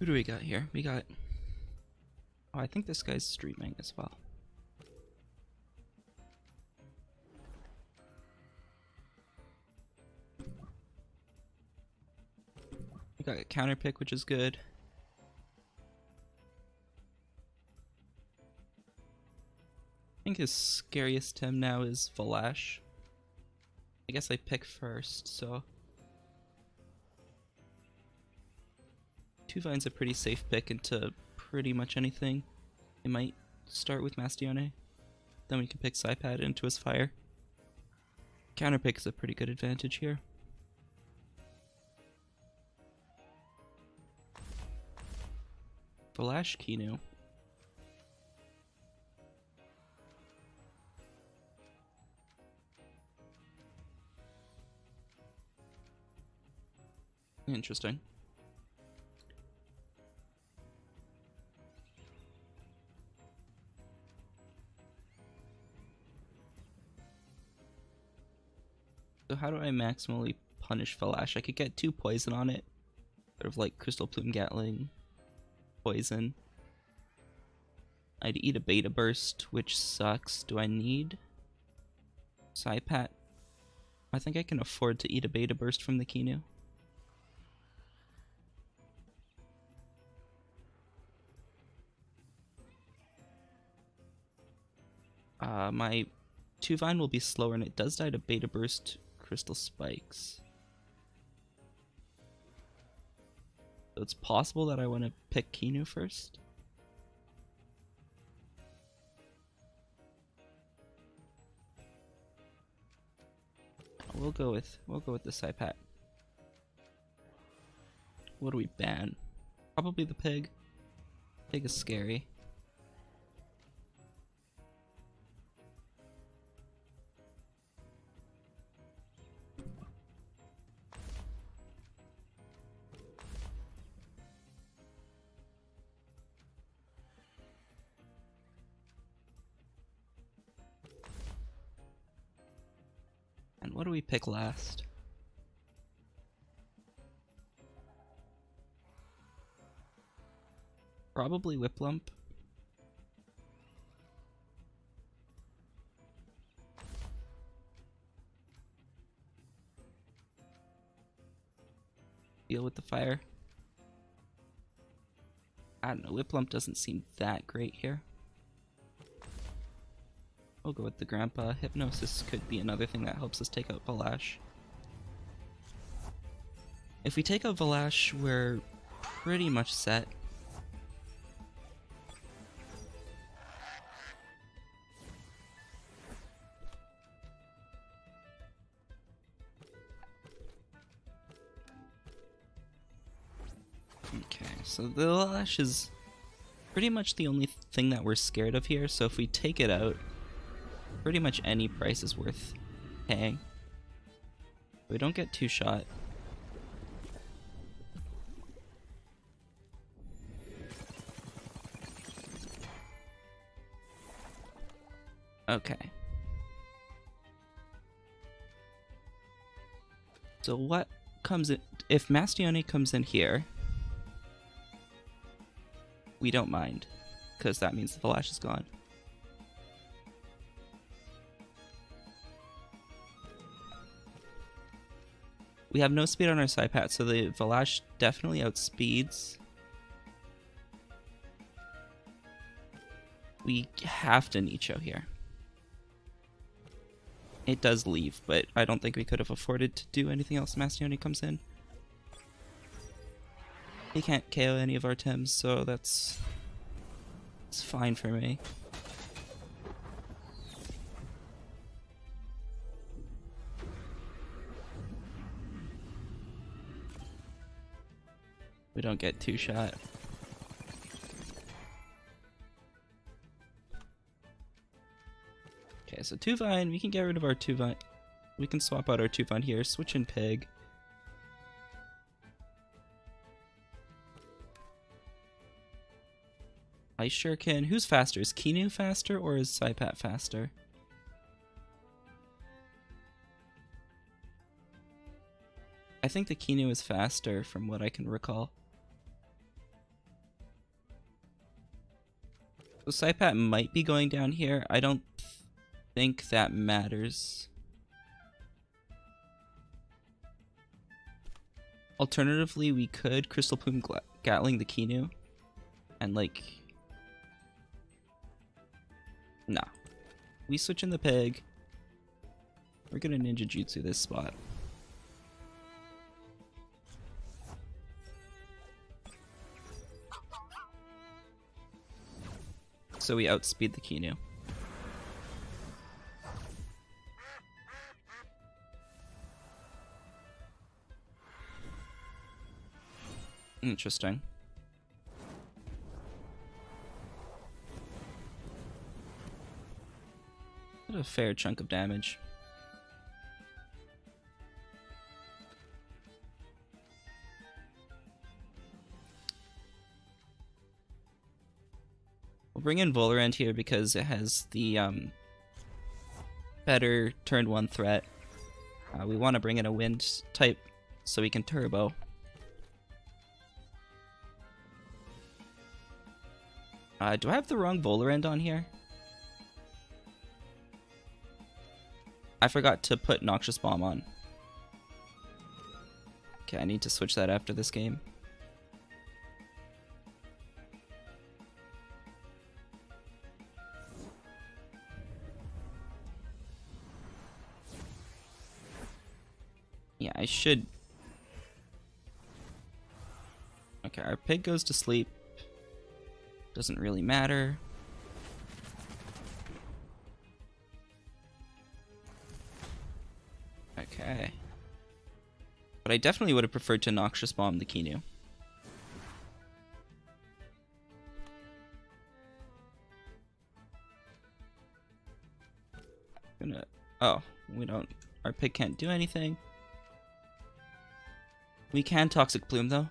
Who do we got here? We got... Oh, I think this guy's streaming as well. We got a counter pick, which is good. I think his scariest Tem now is Valash. I guess I pick first, so... Two Vine's a pretty safe pick into pretty much anything. It might start with Mastione. Then we can pick Psypad into his fire. Counter pick is a pretty good advantage here. Valash Kinu. Interesting. So how do I maximally punish Valash? I could get 2 poison on it. Sort of like Crystal Plume Gatling. Poison. I'd eat a Beta Burst, which sucks. Do I need Psypat? I think I can afford to eat a Beta Burst from the Kinu. My 2 Vine will be slower, and it does die to Beta Burst Crystal Spikes. So it's possible that I want to pick Kinu first. We'll go with the Psypat. What do we ban? Probably the pig. Pig is scary. And what do we pick last? Probably Whiplump. Deal with the fire. I don't know, Whiplump doesn't seem that great here. We'll go with the Grandpa. Hypnosis could be another thing that helps us take out Valash. If we take out Valash, we're pretty much set. Okay, so the Valash is pretty much the only thing that we're scared of here, so if we take it out, pretty much any price is worth paying. We don't get 2-shot. Okay. So what comes in? If Mastione comes in here, we don't mind, because that means the Valash is gone. We have no speed on our Psypat, so the Valash definitely outspeeds. We have to Nicho here. It does leave, but I don't think we could have afforded to do anything else. Mastione comes in. He can't KO any of our Tems, so it's fine for me. We don't get 2-shot. Okay, so 2 Vine, we can get rid of our 2 Vine. We can swap out our 2 Vine here, switch in Pig. I sure can. Who's faster? Is Kinu faster or is Psypat faster? I think the Kinu is faster from what I can recall. So Saipat might be going down here. I don't think that matters. Alternatively, we could Crystal Plume Gatling the Kinu. And like... Nah. We switch in the pig. We're gonna Ninja Jutsu this spot. So we outspeed the Kinu. Interesting. What a fair chunk of damage. We'll bring in Volorand here because it has the better turn 1 threat. We want to bring in a wind type so we can turbo. Do I have the wrong Volorand on here? I forgot to put Noxious Bomb on. Okay, I need to switch that after this game. Yeah, I should... Okay, our pig goes to sleep. Doesn't really matter. Okay. But I definitely would have preferred to Noxious Bomb the Kinu. Oh, we don't... Our pig can't do anything. We can Toxic Plume, though.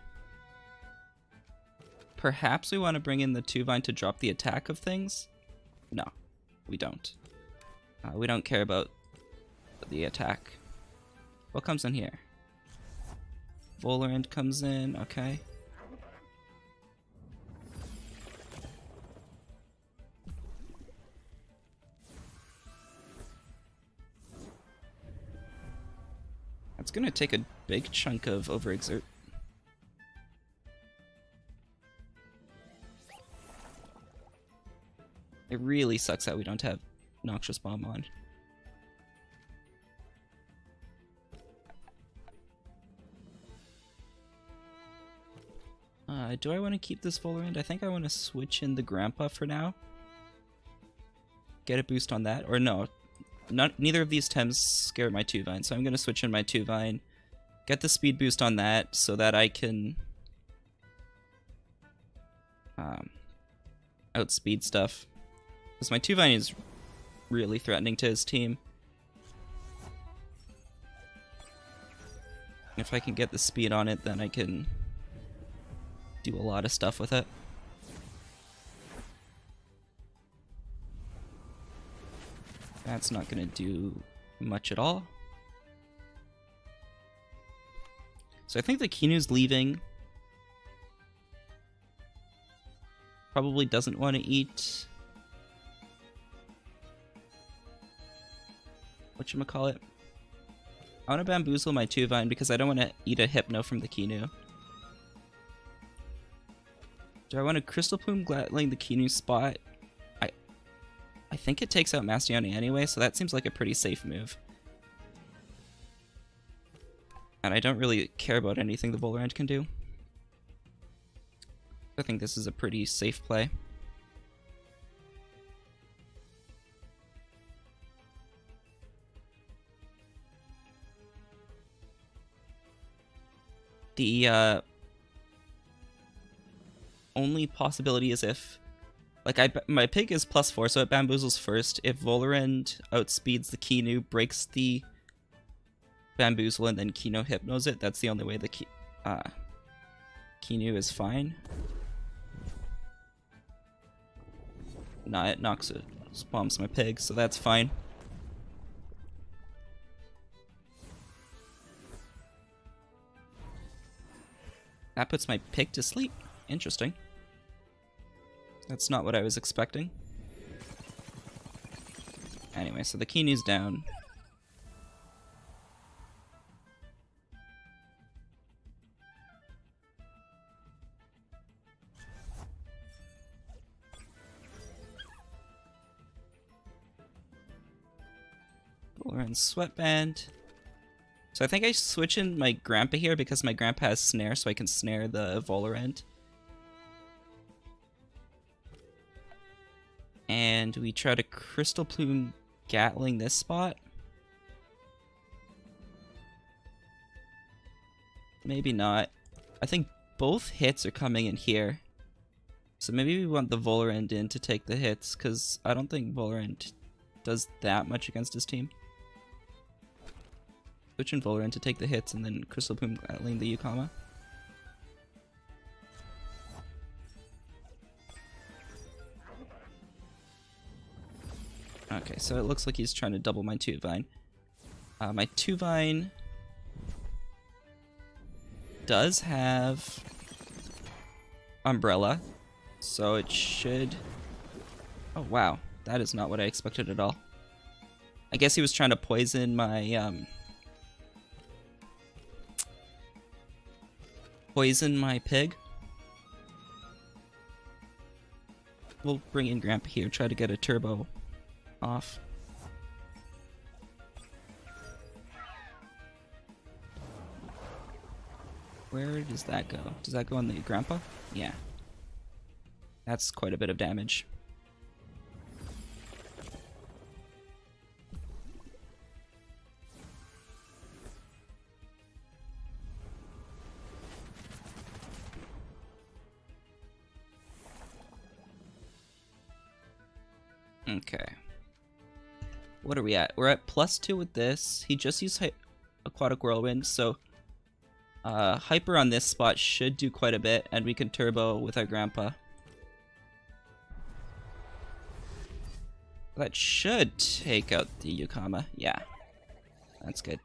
Perhaps we want to bring in the 2-Vine to drop the attack of things? No, we don't. We don't care about the attack. What comes in here? Volorand comes in, okay. That's gonna take a big chunk of overexert. It really sucks that we don't have Noxious Bomb on. Do I want to keep this Volorand? I think I want to switch in the Grandpa for now. Get a boost on that. Or no, neither of these Tems scare my 2-Vine, so I'm going to switch in my 2-Vine. Get the speed boost on that so that I can outspeed stuff. Because my 2-Vine is really threatening to his team. If I can get the speed on it, then I can do a lot of stuff with it. That's not going to do much at all. So I think the Kinu's leaving. Probably doesn't want to eat... Whatchamacallit? I want to bamboozle my 2-Vine because I don't want to eat a Hypno from the Kinu. Do I want to Crystal Plume Gatling the Kinu spot? I think it takes out Mastioni anyway, so that seems like a pretty safe move. And I don't really care about anything the Volorand can do. I think this is a pretty safe play. The only possibility is if, like, my pig is +4, so it bamboozles first. If Volorand outspeeds the Kinu, breaks the bamboozle, and then Kino hypnos it, that's the only way the Kinu is fine. Nah, it knocks it, bombs my pig, so that's fine. That puts my pig to sleep. Interesting. That's not what I was expecting. Anyway, so the Kinu's down. We're in Sweatband. So I think I switch in my Grandpa here because my Grandpa has Snare, so I can snare the Volorant. And we try to Crystal Plume Gatling this spot. Maybe not. I think both hits are coming in here. So maybe we want the Volorant in to take the hits, because I don't think Volorant does that much against his team. Switch in Volorant to take the hits, and then Crystal Plume Gatling the Yukama. Okay, so it looks like he's trying to double my 2-Vine. My 2-Vine does have Umbrella, so it should... Oh wow, that is not what I expected at all. I guess he was trying to poison my pig. We'll bring in Grandpa here, try to get a turbo off. Where does that go? Does that go on the Grandpa? Yeah. That's quite a bit of damage. Okay. What are we at? We're at +2 with this. He just used Aquatic Whirlwind, so Hyper on this spot should do quite a bit, and we can turbo with our Grandpa. That should take out the Yukama. Yeah, that's good.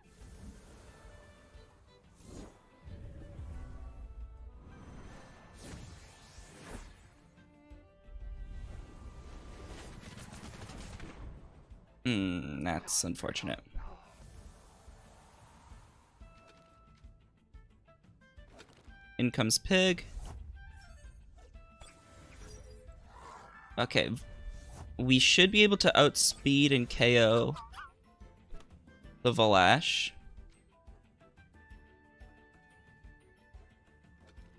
That's unfortunate. In comes Pig. Okay. We should be able to outspeed and KO the Valash.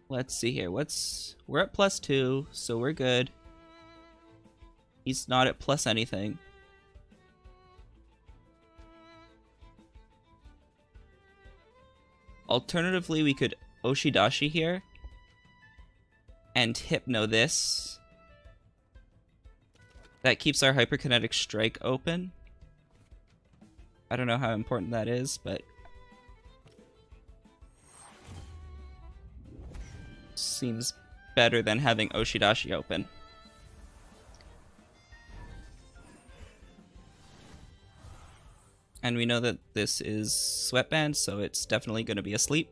Let's see here. We're at +2, so we're good. He's not at plus anything. Alternatively, we could Oshidashi here and Hypno this. That keeps our Hyperkinetic Strike open. I don't know how important that is, but seems better than having Oshidashi open. And we know that this is Sweatband, so it's definitely going to be asleep.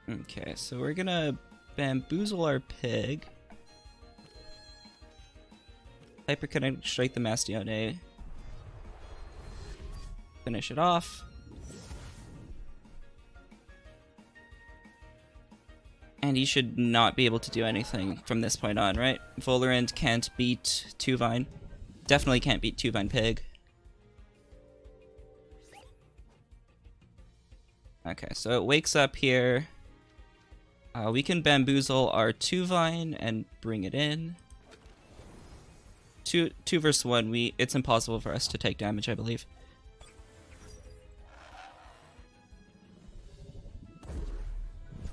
Okay, so we're gonna bamboozle our pig. Hyperkinetic Strike the Mastione. Finish it off. And he should not be able to do anything from this point on, right? Volorant can't beat 2-Vine. Definitely can't beat 2-Vine Pig. Okay, so it wakes up here. We can bamboozle our 2-Vine and bring it in. 2 versus 1, it's impossible for us to take damage, I believe.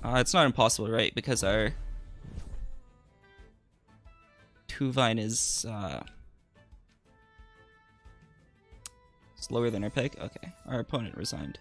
It's not impossible, right? Because our 2-Vine is slower than our pig. Okay, our opponent resigned.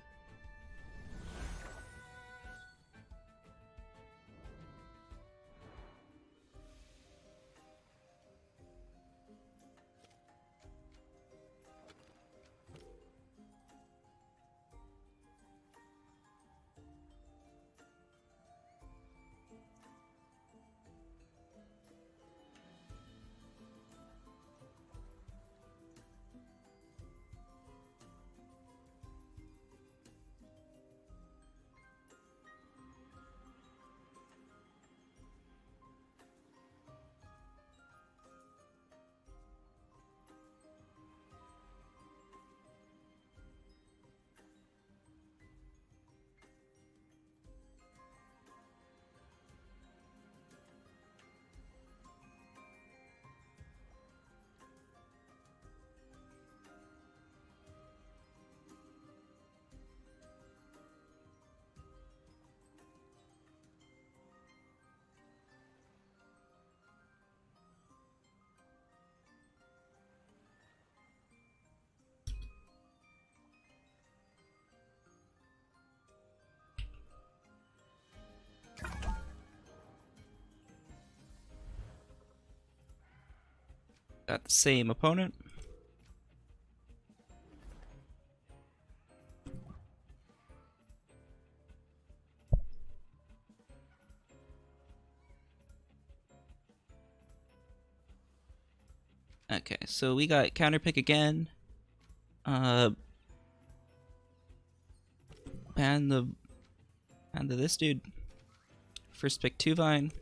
Got the same opponent. Okay, so we got counter pick again. Ban this dude. First pick 2 Vine.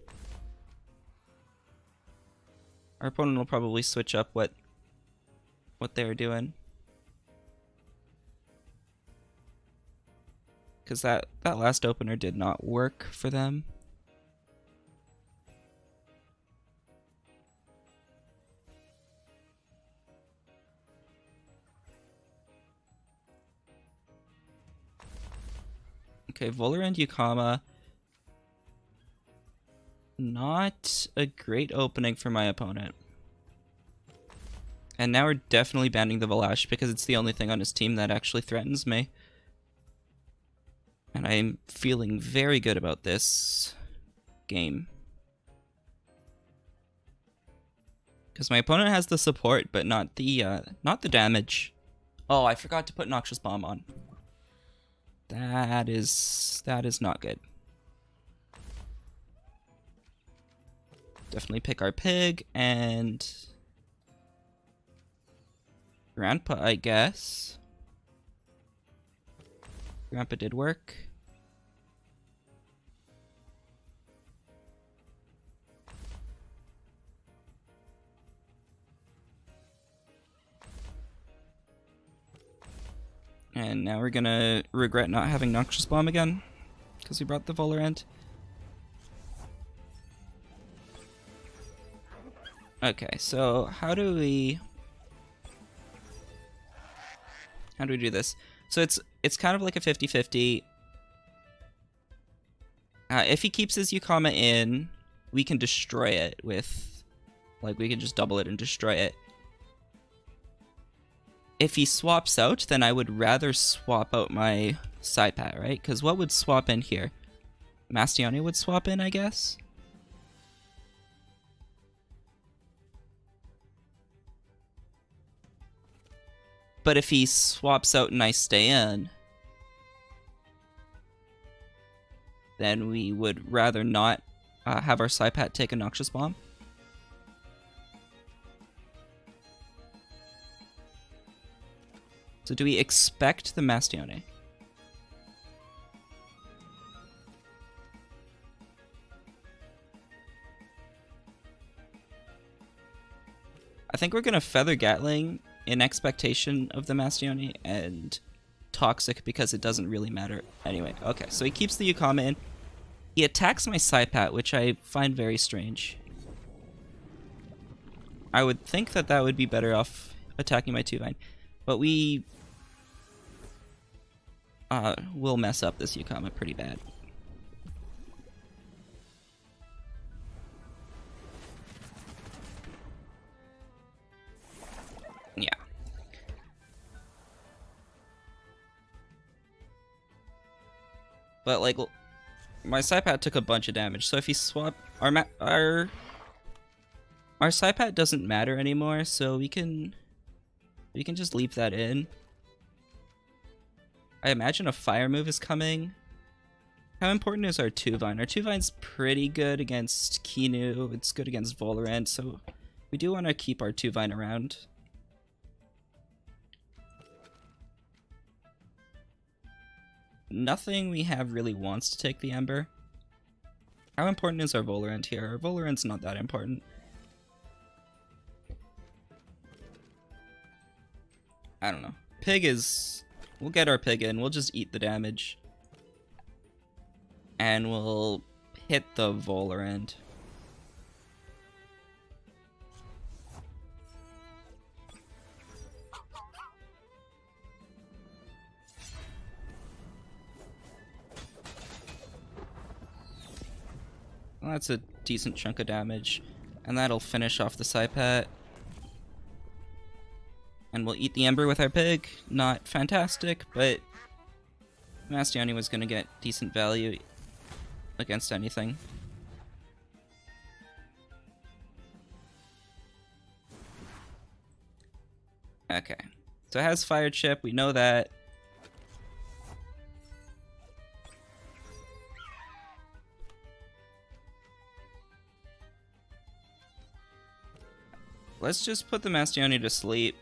Our opponent will probably switch up what they're doing. Because that last opener did not work for them. Okay, Volar and Yukama. Not a great opening for my opponent. And now we're definitely banning the Valash because it's the only thing on his team that actually threatens me. And I'm feeling very good about this game. Because my opponent has the support, but not the damage. Oh, I forgot to put Noxious Bomb on. That is not good. Definitely pick our pig and Grandpa, I guess. Grandpa did work. And now we're gonna regret not having Noxious Bomb again, because we brought the Volarant. Okay, so how do we do this? So it's kind of like a 50-50. If he keeps his Yukama in, we can destroy it with, like, we can just double it and destroy it. If he swaps out, then I would rather swap out my Saipat, right? Because what would swap in here? Mastione would swap in, I guess? But if he swaps out and I stay in, then we would rather not have our Saipat take a Noxious Bomb. So do we expect the Mastione? I think we're going to Feather Gatling in expectation of the Mastione and Toxic because it doesn't really matter. Anyway, okay, so he keeps the Yukama in. He attacks my Saipat, which I find very strange. I would think that that would be better off attacking my 2-Vine. But we will mess up this Yukama pretty bad. Yeah. But, like, my Saipat took a bunch of damage, so if he swap... Our Saipat doesn't matter anymore, so we can just leave that in. I imagine a fire move is coming. How important is our 2-Vine? Our 2-Vine's pretty good against Kinu. It's good against Volarant, so we do want to keep our 2-Vine around. Nothing we have really wants to take the Ember. How important is our Volarant here? Our Volarant's not that important. I don't know. Pig is... We'll get our pig in. We'll just eat the damage. And we'll hit the Volarant. Well, that's a decent chunk of damage. And that'll finish off the Saipat. And we'll eat the Ember with our pig. Not fantastic, but Mastione was going to get decent value against anything. Okay. So it has fire chip, we know that. Let's just put the Mastione to sleep.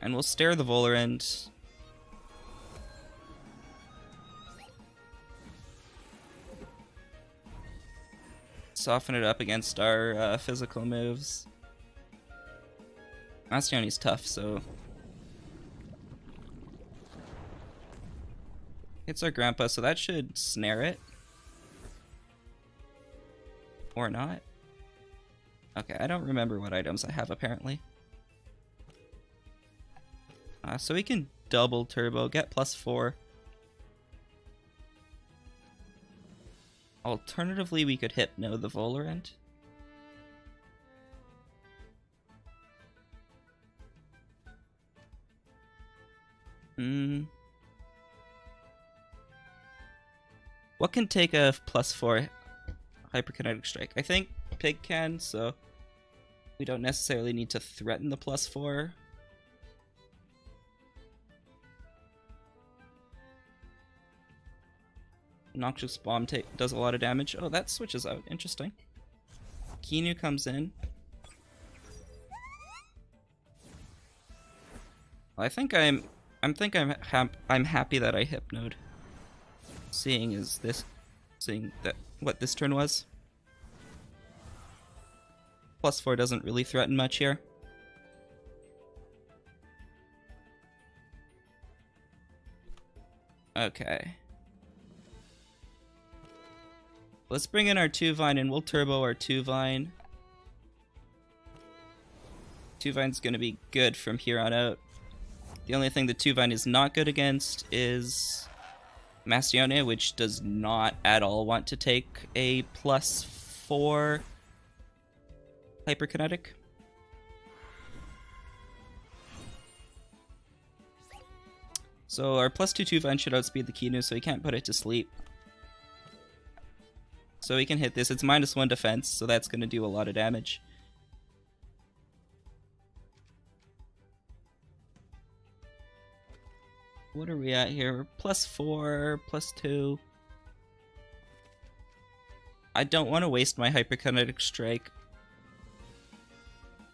And we'll stare the Volerant. Soften it up against our physical moves. Mastione's tough, so... Hits our grandpa, so that should snare it. Or not. Okay, I don't remember what items I have, apparently. So we can double turbo, get +4. Alternatively, we could Hypno the Volerant. What can take a +4 hyperkinetic strike? I think Pig can, so we don't necessarily need to threaten the +4. Noxious Bomb does a lot of damage. Oh, that switches out. Interesting. Kinu comes in. Well, I'm happy that I Hypnoed. Seeing that what this turn was. +4 doesn't really threaten much here. Okay. Let's bring in our 2-Vine and we'll turbo our 2-Vine. 2-Vine's gonna be good from here on out. The only thing the 2-Vine is not good against is Mastione, which does not at all want to take a +4 hyperkinetic. So our +2 2-Vine should outspeed the Kinu, so he can't put it to sleep. So we can hit this. It's -1 defense, so that's going to do a lot of damage. What are we at here? +4, +2. I don't want to waste my hyperkinetic strike.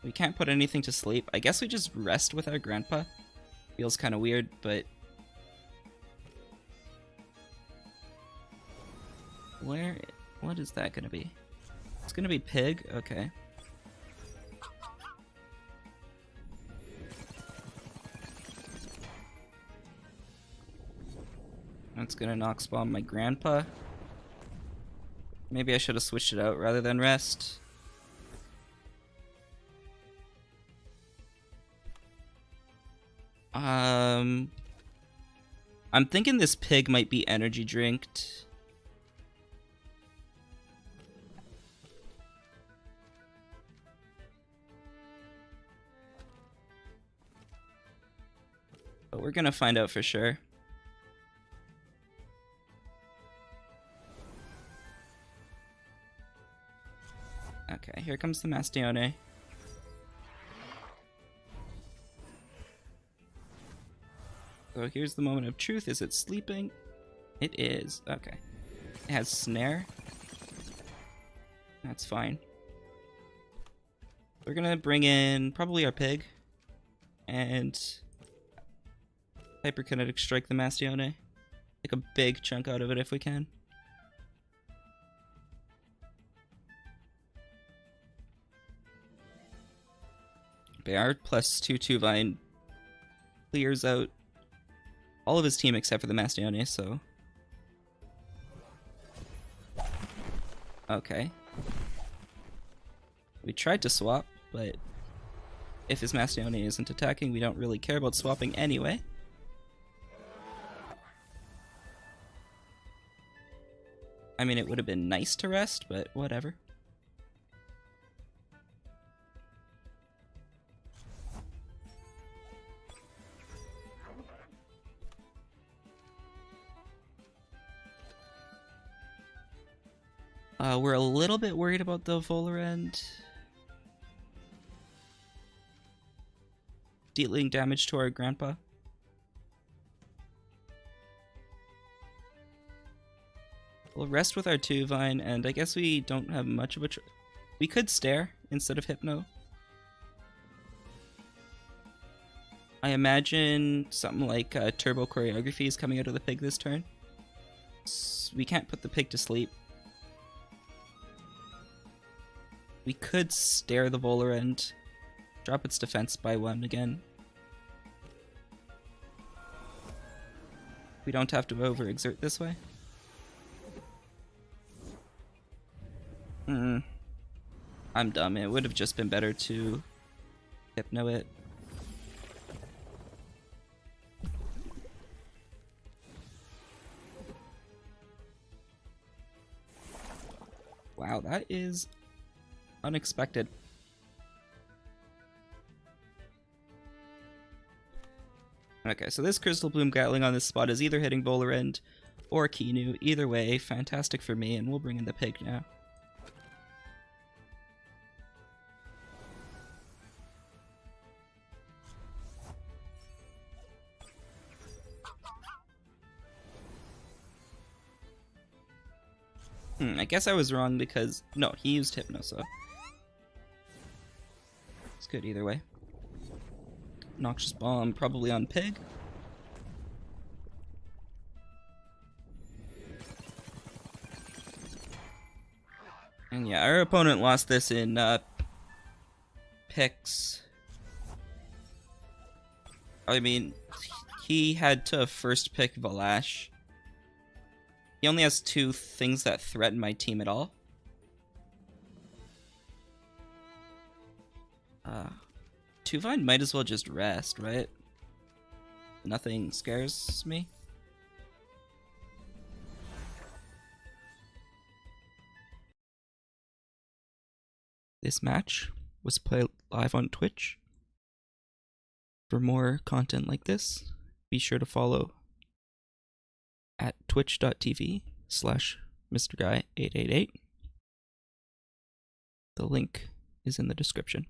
We can't put anything to sleep. I guess we just rest with our grandpa. Feels kind of weird, but... What is that gonna be? It's gonna be Pig? Okay. That's gonna Nox Bomb my grandpa. Maybe I should have switched it out rather than rest. I'm thinking this Pig might be energy drinked. But we're gonna find out for sure. Okay, here comes the Mastione. So here's the moment of truth. Is it sleeping? It is. Okay. It has snare. That's fine. We're gonna bring in probably our Pig. And hyperkinetic strike the Mastione. Take a big chunk out of it if we can. Our +2 2-Vine clears out all of his team except for the Mastione, so... Okay. We tried to swap, but if his Mastione isn't attacking, we don't really care about swapping anyway. I mean, it would have been nice to rest, but whatever. We're a little bit worried about the Volerant. dealing damage to our grandpa. We'll rest with our 2-Vine, and I guess we don't have much of a we could Stare instead of Hypno. I imagine something like Turbo Choreography is coming out of the pig this turn. So we can't put the pig to sleep. We could Stare the Bowler and drop its defense by 1 again. We don't have to overexert this way. I'm dumb. It would have just been better to Hypno it. Wow, that is unexpected. Okay, so this Crystal Bloom Gatling on this spot is either hitting Bowler End or Kinu. Either way, fantastic for me, and we'll bring in the pig now. I guess I was wrong because... No, he used Hypno, so... It's good either way. Noxious Bomb probably on pig. And yeah, our opponent lost this in picks. I mean, he had to first pick Valash. He only has 2 things that threaten my team at all. 2-Vine might as well just rest, right? Nothing scares me. This match was played live on Twitch. For more content like this, be sure to follow at twitch.tv/MrGuy888. The link is in the description.